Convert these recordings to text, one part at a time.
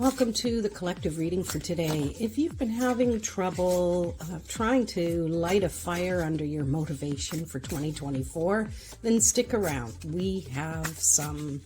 Welcome to the collective reading for today. If you've been having trouble trying to light a fire under your motivation for 2024, then stick around. We have some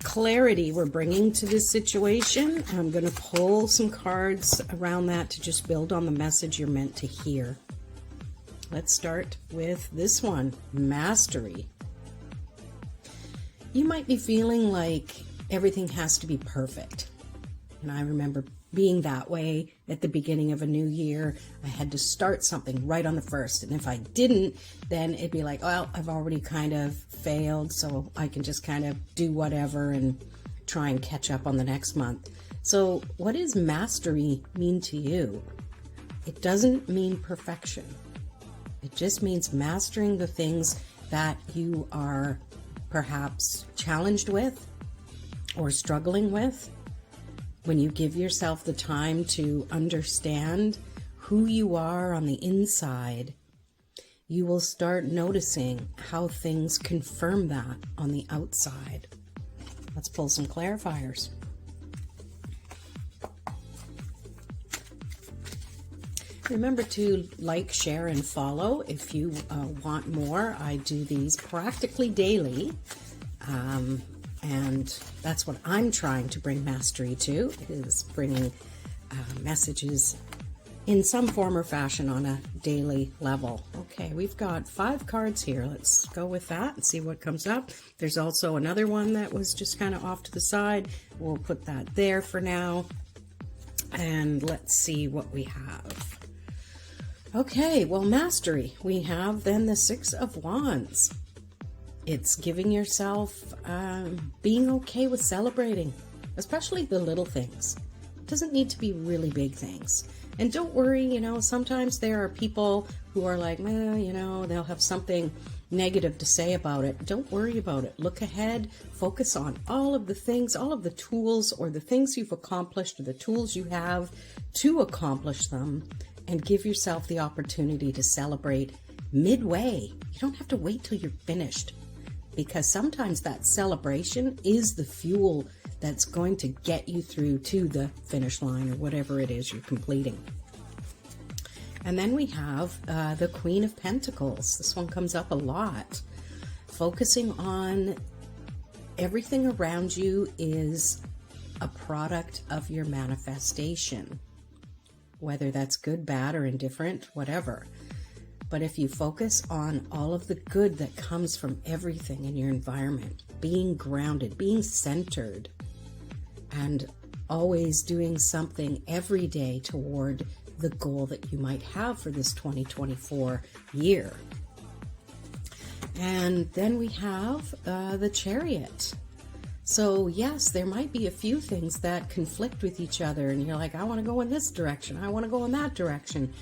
clarity we're bringing to this situation. I'm going to pull some cards around that to just build on the message you're meant to hear. Let's start with this one, Mastery. You might be feeling like everything has to be perfect. And I remember being that way at the beginning of a new year. I had to start something right on the first. And if I didn't, then it'd be like, well, I've already kind of failed, so I can just kind of do whatever and try and catch up on the next month. So what does mastery mean to you? It doesn't mean perfection. It just means mastering the things that you are perhaps challenged with or struggling with. When you give yourself the time to understand who you are on the inside, you will start noticing how things confirm that on the outside. Let's pull some clarifiers. Remember to like, share, and follow if you want more. I do these practically daily. And that's what I'm trying to bring mastery to, is bringing messages in some form or fashion on a daily level. Okay, we've got 5 cards here. Let's go with that and see what comes up. There's also another one that was just kind of off to the side. We'll put that there for now. And let's see what we have. Okay, well, mastery. We have then the 6 of Wands. It's giving yourself, being okay with celebrating, especially the little things. It doesn't need to be really big things. And don't worry, sometimes there are people who are like, they'll have something negative to say about it. Don't worry about it. Look ahead, focus on all of the things, all of the tools or the things you've accomplished or the tools you have to accomplish them, and give yourself the opportunity to celebrate midway. You don't have to wait till you're finished, because sometimes that celebration is the fuel that's going to get you through to the finish line or whatever it is you're completing. And then we have the Queen of Pentacles. This one comes up a lot. Focusing on everything around you is a product of your manifestation, whether that's good, bad, or indifferent, whatever. But if you focus on all of the good that comes from everything in your environment, being grounded, being centered, and always doing something every day toward the goal that you might have for this 2024 year. And then we have the Chariot. So yes, there might be a few things that conflict with each other, and you're like, I want to go in this direction, I want to go in that direction.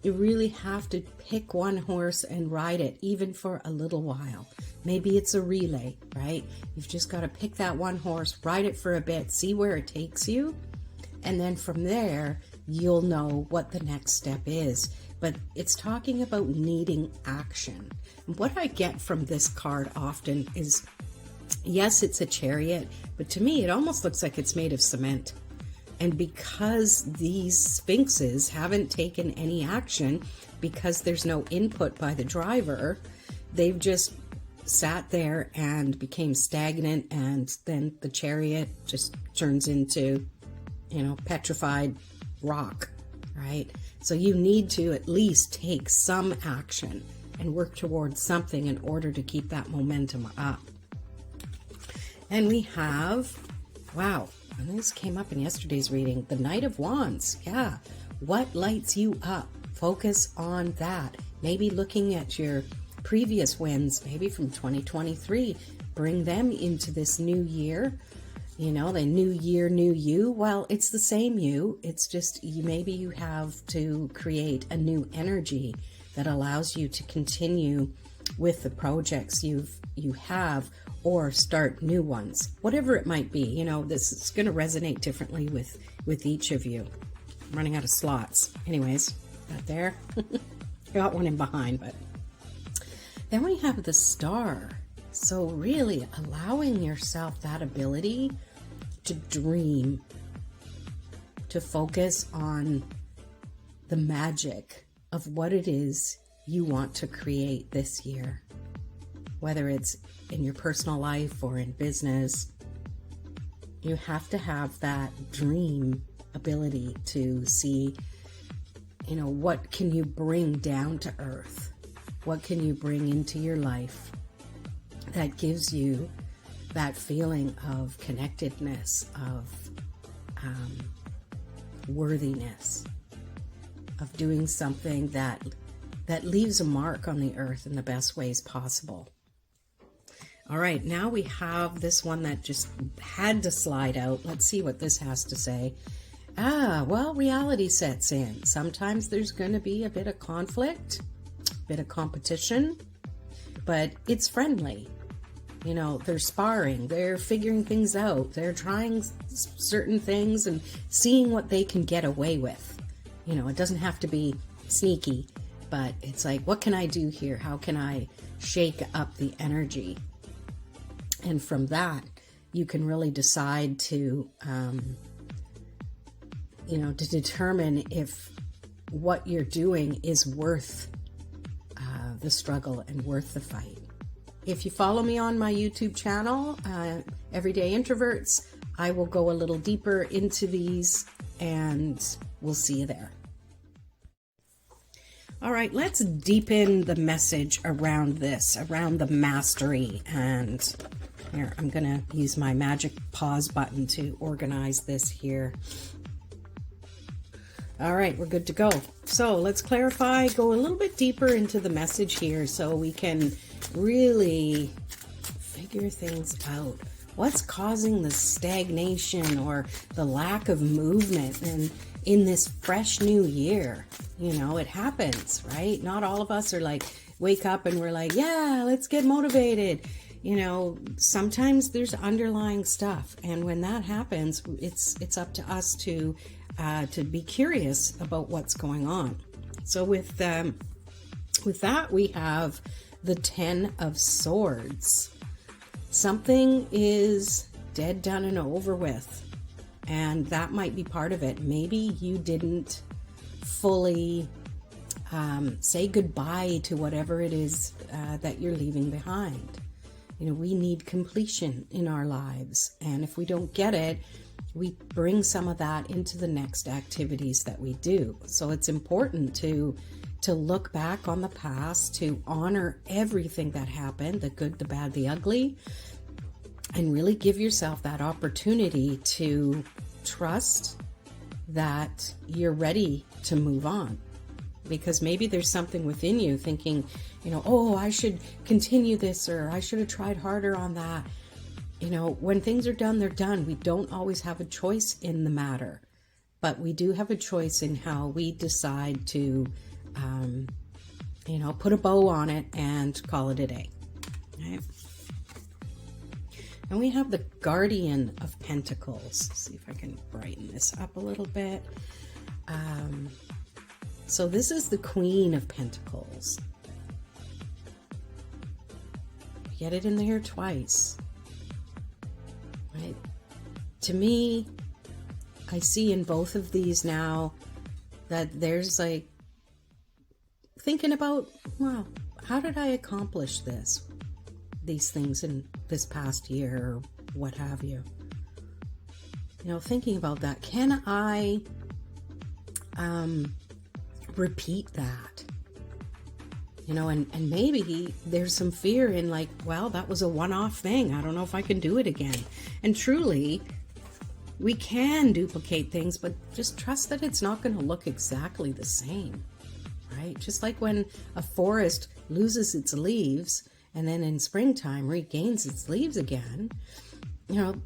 You really have to pick one horse and ride it, even for a little while. Maybe it's a relay, right? You've just got to pick that one horse, ride it for a bit, see where it takes you. And then from there, you'll know what the next step is. But it's talking about needing action. And what I get from this card often is, yes, it's a chariot, but to me, it almost looks like it's made of cement. And because these sphinxes haven't taken any action, because there's no input by the driver, they've just sat there and became stagnant, and then the chariot just turns into, petrified rock, right? So you need to at least take some action and work towards something in order to keep that momentum up. And we have, wow, and this came up in yesterday's reading, the Knight of Wands. Yeah, what lights you up? Focus on that. Maybe looking at your previous wins, maybe from 2023, bring them into this new year. The new year, new you. Well, it's the same you. It's just maybe you have to create a new energy that allows you to continue with the projects you have, or start new ones, whatever it might be. This is going to resonate differently with each of you. I'm running out of slots. Anyways, got there. Got one in behind, but then we have the Star. So really allowing yourself that ability to dream, to focus on the magic of what it is you want to create this year, whether it's in your personal life or in business. You have to have that dream ability to see, what can you bring down to earth? What can you bring into your life that gives you that feeling of connectedness, of worthiness, of doing something that leaves a mark on the earth in the best ways possible. All right, now we have this one that just had to slide out. Let's see what this has to say. Well, reality sets in. Sometimes there's going to be a bit of conflict, a bit of competition, but it's friendly. They're sparring, they're figuring things out, they're trying certain things and seeing what they can get away with. It doesn't have to be sneaky, but it's like, what can I do here? How can I shake up the energy? And from that, you can really decide to determine if what you're doing is worth the struggle and worth the fight. If you follow me on my YouTube channel, Everyday Introverts, I will go a little deeper into these and we'll see you there. All right, let's deepen the message around this, around the mastery. And here, I'm going to use my magic pause button to organize this here. All right, we're good to go. So let's clarify, go a little bit deeper into the message here so we can really figure things out. What's causing the stagnation or the lack of movement and in this fresh new year? It happens, right? Not all of us are like, wake up and we're like, yeah, let's get motivated. Sometimes there's underlying stuff. And when that happens, it's up to us to be curious about what's going on. So with that, we have the 10 of Swords. Something is dead, done, and over with. And that might be part of it. Maybe you didn't fully say goodbye to whatever it is that you're leaving behind. We need completion in our lives. And if we don't get it, we bring some of that into the next activities that we do. So it's important to look back on the past, to honor everything that happened, the good, the bad, the ugly, and really give yourself that opportunity to trust that you're ready to move on. Because maybe there's something within you thinking, oh, I should continue this, or I should have tried harder on that. When things are done, they're done. We don't always have a choice in the matter, but we do have a choice in how we decide to put a bow on it and call it a day. Right? And we have the Guardian of Pentacles. Let's see if I can brighten this up a little bit. So this is the Queen of Pentacles. Get it in there twice. Right? To me, I see in both of these now that there's like thinking about, well, how did I accomplish these things in this past year or what have you? Thinking about that, can I repeat that? And maybe there's some fear in like, well, that was a one-off thing. I don't know if I can do it again. And truly, we can duplicate things, but just trust that it's not going to look exactly the same, right? Just like when a forest loses its leaves and then in springtime regains its leaves again,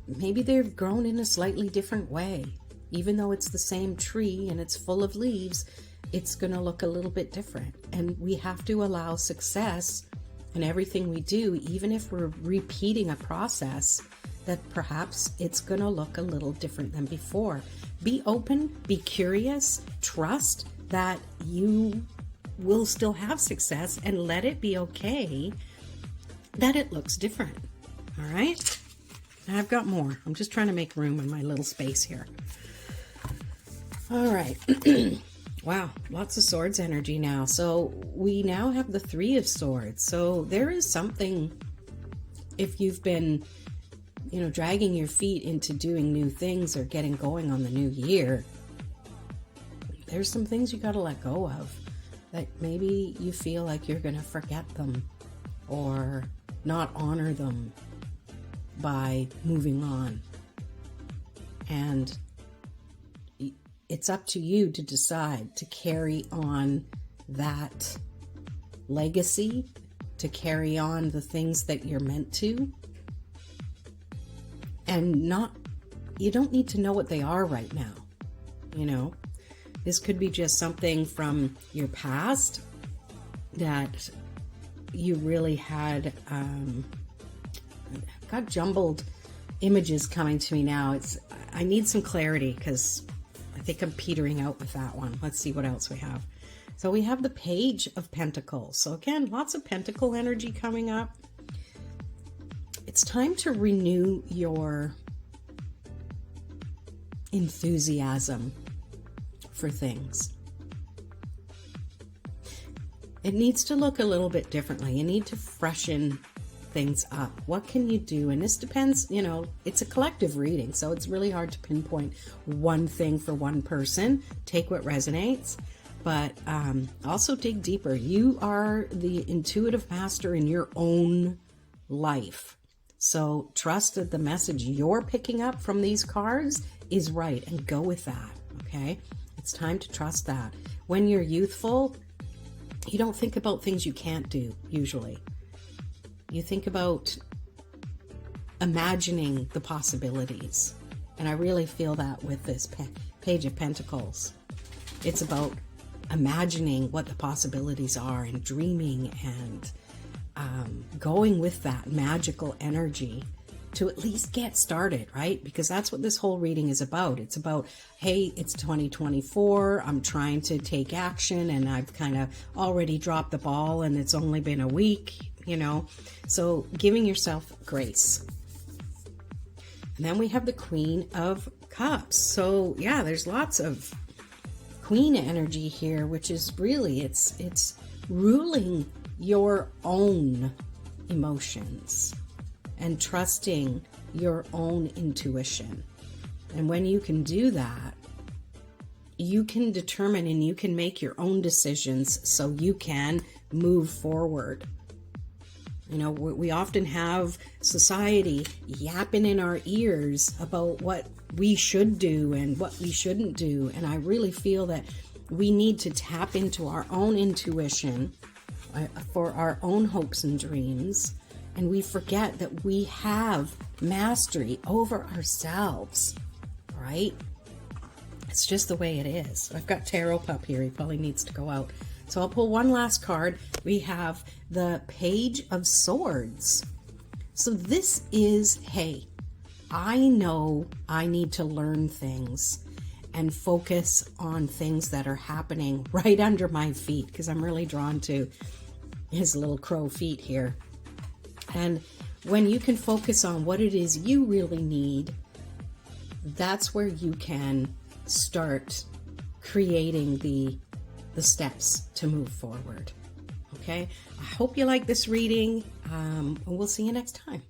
maybe they've grown in a slightly different way. Even though it's the same tree and it's full of leaves, it's going to look a little bit different. And we have to allow success in everything we do, even if we're repeating a process, that perhaps it's going to look a little different than before. Be open, be curious, trust that you will still have success, and let it be okay that it looks different. All right? I've got more. I'm just trying to make room in my little space here. All right. Wow, lots of swords energy now. So we now have the Three of Swords. So there is something, if you've been, dragging your feet into doing new things or getting going on the new year, there's some things you got to let go of that maybe you feel like you're going to forget them or not honor them by moving on. And it's up to you to decide to carry on that legacy, to carry on the things that you're meant to. And you don't need to know what they are right now. This could be just something from your past that you really had, got jumbled images coming to me now. I need some clarity because I think I'm petering out with that one. Let's see what else we have. So we have the Page of Pentacles. So again, lots of pentacle energy coming up. It's time to renew your enthusiasm for things. It needs to look a little bit differently. You need to freshen things up. What can you do? And this depends, it's a collective reading, so it's really hard to pinpoint one thing for one person. Take what resonates, but also dig deeper. You are the intuitive master in your own life. So trust that the message you're picking up from these cards is right, and go with that, okay? It's time to trust that. When you're youthful, you don't think about things you can't do, usually. You think about imagining the possibilities. And I really feel that with this Page of Pentacles. It's about imagining what the possibilities are and dreaming and going with that magical energy to at least get started, right? Because that's what this whole reading is about. It's about, hey, it's 2024. I'm trying to take action and I've kind of already dropped the ball and it's only been a week, So giving yourself grace. And then we have the Queen of Cups. So yeah, there's lots of Queen energy here, which is really, it's ruling your own emotions and trusting your own intuition. And when you can do that, you can determine and you can make your own decisions so you can move forward. We often have society yapping in our ears about what we should do and what we shouldn't do. And I really feel that we need to tap into our own intuition for our own hopes and dreams. And we forget that we have mastery over ourselves, right? It's just the way it is. I've got Tarot Pup here. He probably needs to go out. So I'll pull one last card. We have the Page of Swords. So this is, hey, I know I need to learn things and focus on things that are happening right under my feet, because I'm really drawn to his little crow feet here. And when you can focus on what it is you really need, that's where you can start creating the steps to move forward. Okay? I hope you like this reading, and we'll see you next time.